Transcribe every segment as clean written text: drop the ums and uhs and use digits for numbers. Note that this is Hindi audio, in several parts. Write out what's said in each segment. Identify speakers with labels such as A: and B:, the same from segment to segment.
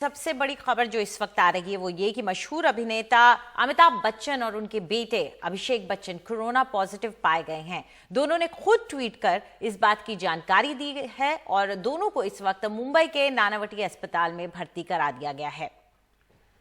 A: सबसे बड़ी खबर जो इस वक्त आ रही है वो ये कि मशहूर अभिनेता अमिताभ बच्चन और उनके बेटे अभिषेक बच्चन कोरोना पॉजिटिव पाए गए हैं। दोनों ने खुद ट्वीट कर इस बात की जानकारी दी है और दोनों को इस वक्त मुंबई के नानावटी अस्पताल में भर्ती करा दिया गया है।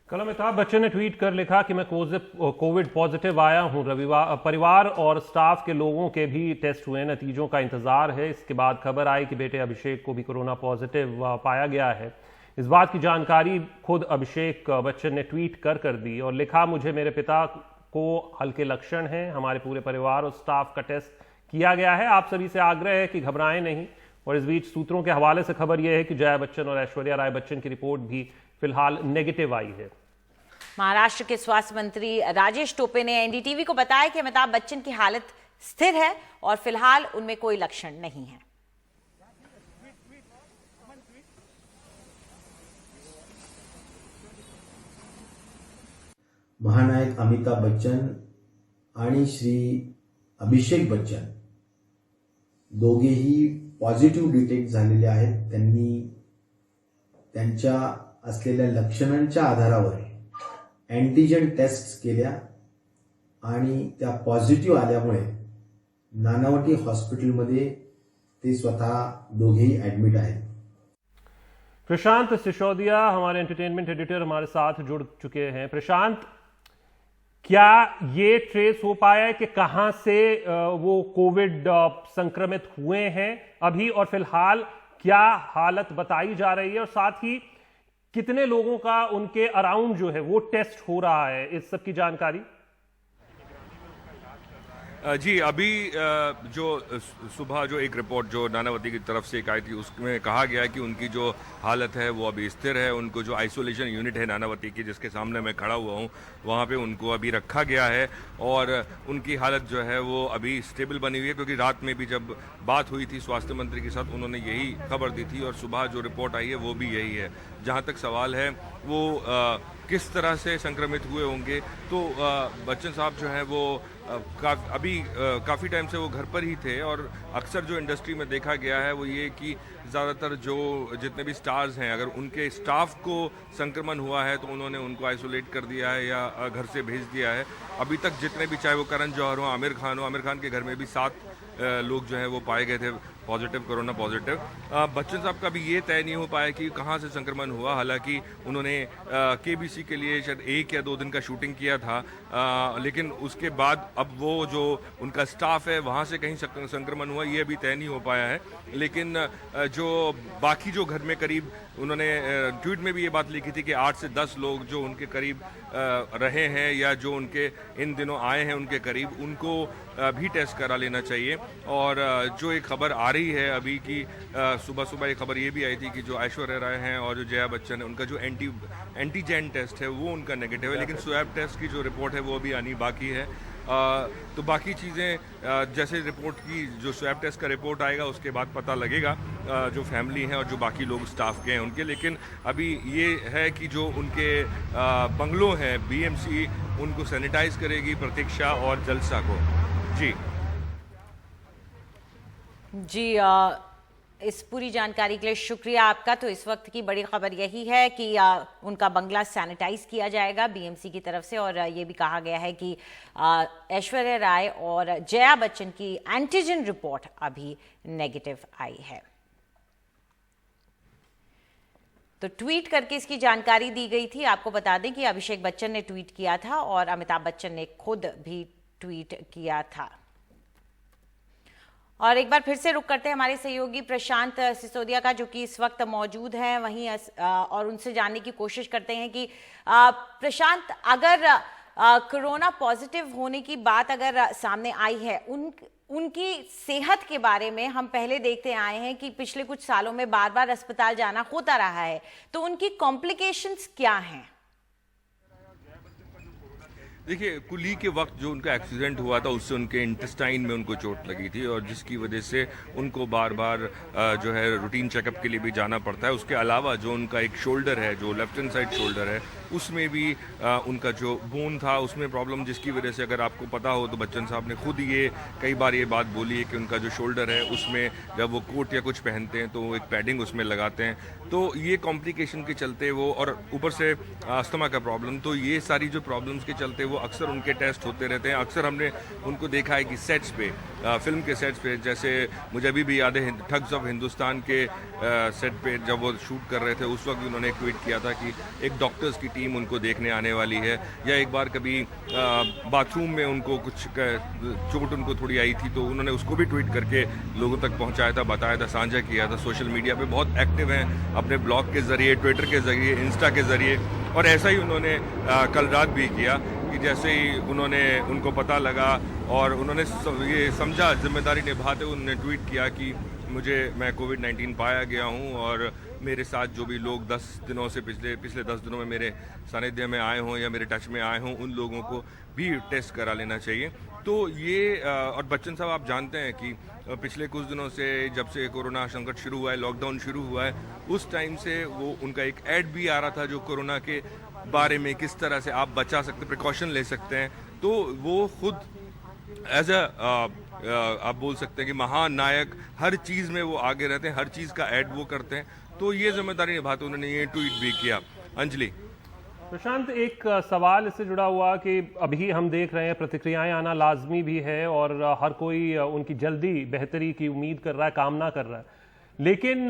B: कल अमिताभ बच्चन ने ट्वीट कर लिखा कि मैं कोविड पॉजिटिव आया हूं। रविवार परिवार और स्टाफ के लोगों के भी टेस्ट हुए, नतीजों का इंतजार है। इसके बाद खबर आई कि बेटे अभिषेक को भी कोरोना पॉजिटिव पाया गया है। इस बात की जानकारी खुद अभिषेक बच्चन ने ट्वीट कर दी और लिखा, मुझे मेरे पिता को हल्के लक्षण हैं, हमारे पूरे परिवार और स्टाफ का टेस्ट किया गया है। आप सभी से आग्रह है कि घबराएं नहीं। और इस बीच सूत्रों के हवाले से खबर यह है कि जया बच्चन और ऐश्वर्या राय बच्चन की रिपोर्ट भी फिलहाल नेगेटिव आई है।
A: महाराष्ट्र के स्वास्थ्य मंत्री राजेश टोपे ने एनडीटीवी को बताया कि अमिताभ बच्चन की हालत स्थिर है और फिलहाल उनमें कोई लक्षण नहीं है।
C: महानायक अमिताभ बच्चन आणि श्री अभिषेक बच्चन दोघेही पॉझिटिव्ह डिटेक्ट झालेले आहेत। त्यांनी त्यांच्या असलेल्या लक्षणांच्या आधारावर अँटीजन टेस्ट केल्या आणि त्या पॉझिटिव्ह आल्यामुळे नानावटी हॉस्पिटलमध्ये ते स्वतः दोघेही ऍडमिट आहेत।
B: प्रशांत सिसोदिया हमारे एंटरटेनमेंट एडिटर हमारे साथ जुड़ चुके हैं। प्रशांत, क्या ये ट्रेस हो पाया है कि कहां से वो कोविड संक्रमित हुए हैं अभी, और फिलहाल क्या हालत बताई जा रही है, और साथ ही कितने लोगों का उनके अराउंड जो है वो टेस्ट हो रहा है, इस सब की जानकारी?
D: जी, अभी जो सुबह जो एक रिपोर्ट जो नानावती की तरफ से एक आई थी उसमें कहा गया है कि उनकी जो हालत है वो अभी स्थिर है। उनको जो आइसोलेशन यूनिट है नानावती की, जिसके सामने मैं खड़ा हुआ हूँ, वहाँ पे उनको अभी रखा गया है और उनकी हालत जो है वो अभी स्टेबल बनी हुई है। क्योंकि रात में भी जब बात हुई थी स्वास्थ्य मंत्री के साथ, उन्होंने यही खबर दी थी और सुबह जो रिपोर्ट आई है वो भी यही है। जहाँ तक सवाल है वो किस तरह से संक्रमित हुए होंगे, तो बच्चन साहब जो हैं वो अभी काफ़ी टाइम से वो घर पर ही थे। और अक्सर जो इंडस्ट्री में देखा गया है वो ये कि ज़्यादातर जो जितने भी स्टार्स हैं, अगर उनके स्टाफ को संक्रमण हुआ है तो उन्होंने उनको आइसोलेट कर दिया है या घर से भेज दिया है। अभी तक जितने भी, चाहे वो करण जौहर हो, आमिर खान हो, आमिर खान के घर में भी 7 लोग जो हैं वो पाए गए थे पॉजिटिव, कोरोना पॉजिटिव। बच्चन साहब का भी ये तय नहीं हो पाया कि कहाँ से संक्रमण हुआ। हालांकि उन्होंने केबीसी के लिए शायद 1 या 2 दिन का शूटिंग किया था, लेकिन उसके बाद अब वो जो उनका स्टाफ है वहाँ से कहीं संक्रमण हुआ ये अभी तय नहीं हो पाया है। लेकिन जो बाकी जो घर में करीब, उन्होंने ट्वीट में भी ये बात लिखी थी कि 8 से 10 लोग जो उनके करीब रहे हैं या जो उनके इन दिनों आए हैं उनके करीब, उनको भी टेस्ट करा लेना चाहिए। और जो एक खबर आ रही है अभी की सुबह सुबह एक खबर ये भी आई थी कि जो ऐश्वर्या राय हैं और जो जया बच्चन है, उनका जो एंटीजन टेस्ट है वो उनका नेगेटिव है, लेकिन स्वैब टेस्ट की जो रिपोर्ट है वो अभी आनी बाकी है। तो बाकी चीज़ें जैसे रिपोर्ट की जो स्वैब टेस्ट का रिपोर्ट आएगा उसके बाद पता लगेगा जो फैमिली है और जो बाकी लोग स्टाफ के हैं उनके। लेकिन अभी ये है कि जो उनके बंगलों हैं बीएमसी उनको सैनिटाइज करेगी प्रतीक्षा और जलसा को। जी
A: जी, इस पूरी जानकारी के लिए शुक्रिया आपका। तो इस वक्त की बड़ी खबर यही है कि उनका बंगला सैनिटाइज किया जाएगा बीएमसी की तरफ से, और ये भी कहा गया है कि ऐश्वर्या राय और जया बच्चन की एंटीजन रिपोर्ट अभी नेगेटिव आई है। तो ट्वीट करके इसकी जानकारी दी गई थी। आपको बता दें कि अभिषेक बच्चन ने ट्वीट किया था और अमिताभ बच्चन ने खुद भी ट्वीट किया था। और एक बार फिर से रुक करते हैं हमारे सहयोगी प्रशांत सिसोदिया का, जो कि इस वक्त मौजूद हैं वहीं, और उनसे जानने की कोशिश करते हैं कि प्रशांत, अगर कोरोना पॉजिटिव होने की बात अगर सामने आई है, उनकी सेहत के बारे में हम पहले देखते आए हैं कि पिछले कुछ सालों में बार बार अस्पताल जाना होता रहा है, तो उनकी कॉम्प्लिकेशंस क्या हैं?
D: देखिए, कुली के वक्त जो उनका एक्सीडेंट हुआ था उससे उनके इंटेस्टाइन में उनको चोट लगी थी और जिसकी वजह से उनको बार बार जो है रूटीन चेकअप के लिए भी जाना पड़ता है। उसके अलावा जो उनका एक शोल्डर है, जो लेफ्ट हैंड साइड शोल्डर है, उसमें भी उनका जो बोन था उसमें प्रॉब्लम, जिसकी वजह से अगर आपको पता हो तो बच्चन साहब ने खुद ये कई बार ये बात बोली है कि उनका जो शोल्डर है उसमें जब वो कोट या कुछ पहनते हैं तो वो एक पैडिंग उसमें लगाते हैं, तो ये कॉम्प्लिकेशन के चलते वो, और ऊपर से अस्थमा का प्रॉब्लम, तो ये सारी जो प्रॉब्लम्स के चलते वो अक्सर उनके टेस्ट होते रहते हैं। अक्सर हमने उनको देखा है कि सेट्स पे, फिल्म के सेट्स पे, जैसे मुझे अभी भी याद है ठग्स ऑफ हिंदुस्तान के सेट पे जब वो शूट कर रहे थे उस वक्त भी उन्होंने ट्वीट किया था कि एक डॉक्टर्स की टीम उनको देखने आने वाली है। या एक बार कभी बाथरूम में उनको कुछ चोट उनको थोड़ी आई थी तो उन्होंने उसको भी ट्वीट करके लोगों तक पहुंचाया था, बताया था, साझा किया था। सोशल मीडिया पे बहुत एक्टिव हैं, अपने ब्लॉग के ज़रिए, ट्विटर के ज़रिए, इंस्टा के ज़रिए, और ऐसा ही उन्होंने कल रात भी किया कि जैसे ही उनको पता लगा और उन्होंने ये समझा जिम्मेदारी निभाते हुए उन्होंने ट्वीट किया कि मैं कोविड-19 पाया गया हूं और मेरे साथ जो भी लोग 10 दिनों से पिछले 10 दिनों में मेरे सानिध्य में आए हों या मेरे टच में आए हों उन लोगों को भी टेस्ट करा लेना चाहिए। तो ये और बच्चन साहब आप जानते हैं कि पिछले कुछ दिनों से जब से कोरोना संकट शुरू हुआ है, लॉकडाउन शुरू हुआ है, उस टाइम से वो उनका एक ऐड भी आ रहा था जो कोरोना के बारे में किस तरह से आप बचा सकते, प्रिकॉशन ले सकते हैं। तो वो खुद एज आप बोल सकते हैं कि महानायक, हर चीज़ में वो आगे रहते हैं, हर चीज़ का ऐड वो करते हैं, तो ये जिम्मेदारी निभाते उन्होंने ये ट्वीट भी किया। अंजलि।
B: प्रशांत, एक सवाल इससे जुड़ा हुआ कि अभी हम देख रहे हैं प्रतिक्रियाएं आना लाजमी भी है और हर कोई उनकी जल्दी बेहतरी की उम्मीद कर रहा है, कामना कर रहा है, लेकिन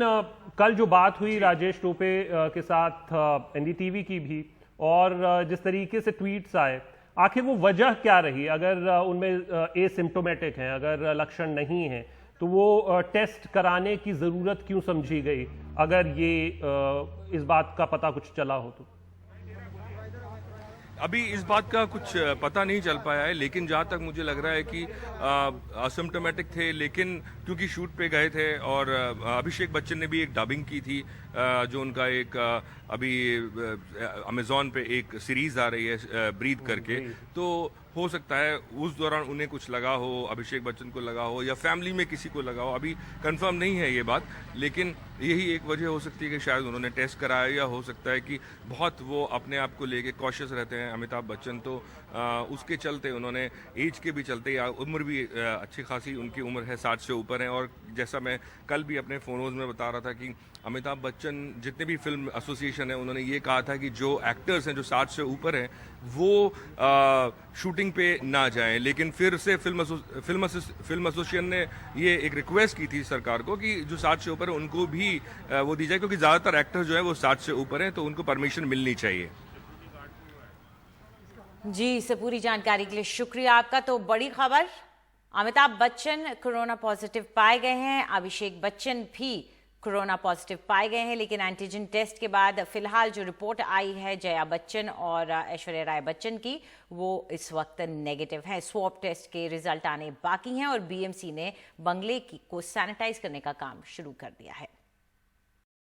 B: कल जो बात हुई राजेश टोपे के साथ एनडीटीवी की भी, और जिस तरीके से ट्वीट्स आए, आखिर वो वजह क्या रही? अगर उनमें एसिम्प्टोमेटिक हैं, अगर लक्षण नहीं हैं, तो वो टेस्ट कराने की ज़रूरत क्यों समझी गई, अगर ये इस बात का पता कुछ चला हो तो?
D: अभी इस बात का कुछ पता नहीं चल पाया है, लेकिन जहाँ तक मुझे लग रहा है कि असिम्प्टोमेटिक थे, लेकिन क्योंकि शूट पे गए थे और अभिषेक बच्चन ने भी एक डबिंग की थी, जो उनका एक अभी अमेज़ॉन पे एक सीरीज़ आ रही है ब्रीथ करके, तो हो सकता है उस दौरान उन्हें कुछ लगा हो, अभिषेक बच्चन को लगा हो या फैमिली में किसी को लगा हो, अभी कंफर्म नहीं है ये बात, लेकिन यही एक वजह हो सकती है कि शायद उन्होंने टेस्ट कराया, या हो सकता है कि बहुत वो अपने आप को लेके कॉशियस रहते हैं अमिताभ बच्चन, तो उसके चलते उन्होंने एज के भी चलते, या उम्र भी अच्छी खासी उनकी उम्र है, 60 से ऊपर है। और जैसा मैं कल भी अपने फोनोज में बता रहा था कि अमिताभ बच्चन, जितने भी फिल्म एसोसिएशन है, उन्होंने ये कहा था कि जो एक्टर्स हैं जो 60 से ऊपर हैं वो शूटिंग पे ना जाएं, लेकिन फिर से फिल्म एसोसिएशन ने ये एक रिक्वेस्ट की थी सरकार को कि जो 60 से ऊपर है उनको भी वो दी जाए, क्योंकि ज़्यादातर एक्टर्स जो है वो 60 से ऊपर हैं, तो उनको परमिशन मिलनी चाहिए।
A: जी, इससे पूरी जानकारी के लिए शुक्रिया आपका। तो बड़ी खबर, अमिताभ बच्चन कोरोना पॉजिटिव पाए गए हैं, अभिषेक बच्चन भी कोरोना पॉजिटिव पाए गए हैं, लेकिन एंटीजन टेस्ट के बाद फिलहाल जो रिपोर्ट आई है जया बच्चन और ऐश्वर्या राय बच्चन की, वो इस वक्त नेगेटिव है। स्वैब टेस्ट के रिजल्ट आने बाकी हैं और बीएमसी ने बंगले को सैनिटाइज करने का काम शुरू कर दिया है।